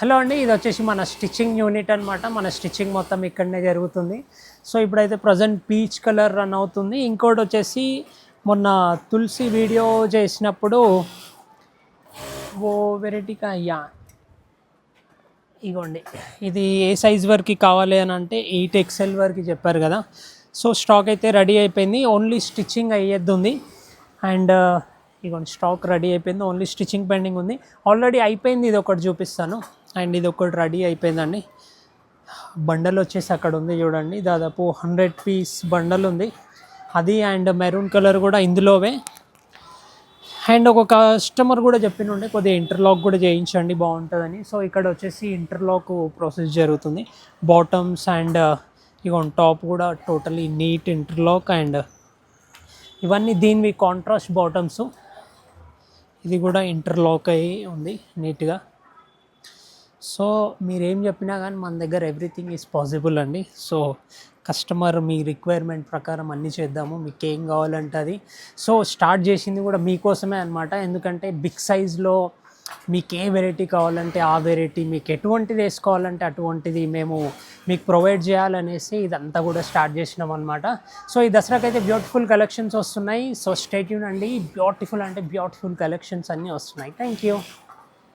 Hello అండి, ఇది వచ్చేసి మన స్టిచ్చింగ్ యూనిట్ అనమాట. మన స్టిచ్చింగ్ మొత్తం ఇక్కడనే జరుగుతుంది. సో ఇప్పుడైతే ప్రజెంట్ పీచ్ కలర్ రన్ అవుతుంది. ఇంకోటి వచ్చేసి మొన్న తులసి వీడియో చేసినప్పుడు ఓ వెరైటీగా ఇగోండి, ఇది ఏ సైజ్ వరకు కావాలి అని అంటే 8XL వరకు చెప్పారు కదా. సో స్టాక్ అయితే రెడీ అయిపోయింది, ఓన్లీ స్టిచ్చింగ్ అయ్యేది. అండ్ ఇగోండి స్టాక్ రెడీ అయిపోయింది, ఓన్లీ స్టిచ్చింగ్ పెండింగ్ ఉంది. ఆల్రెడీ అయిపోయింది, ఇది ఒకటి చూపిస్తాను. అండ్ ఇది ఒకటి రెడీ అయిపోయిందండి. బండల్ వచ్చేసి అక్కడ ఉంది చూడండి, దాదాపు 100 పీస్ బండల్ ఉంది అది. అండ్ మెరూన్ కలర్ కూడా ఇందులోవే. అండ్ ఒక కస్టమర్ కూడా చెప్పినుండే కొద్దిగా ఇంటర్లాక్ కూడా చేయించండి బాగుంటుందని. సో ఇక్కడ వచ్చేసి ఇంటర్లాక్ ప్రాసెస్ జరుగుతుంది. బాటమ్స్ అండ్ ఇక టాప్ కూడా టోటలీ నీట్ ఇంటర్లాక్. అండ్ ఇవన్నీ దీనివి కాంట్రాస్ట్ బాటమ్స్. ఇది కూడా ఇంటర్లాక్ అయ్యి ఉంది నీట్గా. సో మీరేం చెప్పినా కానీ మన దగ్గర ఎవ్రీథింగ్ ఈజ్ పాసిబుల్ అండి. సో కస్టమర్ మీ రిక్వైర్మెంట్ ప్రకారం అన్నీ చేద్దాము, మీకు ఏం కావాలంటే అది. సో స్టార్ట్ చేసింది కూడా మీకోసమే అనమాట. ఎందుకంటే బిగ్ సైజ్లో మీకు ఏ వెరైటీ కావాలంటే ఆ వెరైటీ, మీకు ఎటువంటిది వేసుకోవాలంటే అటువంటిది మేము మీకు ప్రొవైడ్ చేయాలనేసి ఇదంతా కూడా స్టార్ట్ చేసినాం అనమాట. సో ఈ దసరాకి అయితే బ్యూటిఫుల్ కలెక్షన్స్ వస్తున్నాయి. సో స్టే ట్యూన్ అండి, బ్యూటిఫుల్ అంటే బ్యూటిఫుల్ కలెక్షన్స్ అన్నీ వస్తున్నాయి. Thank you.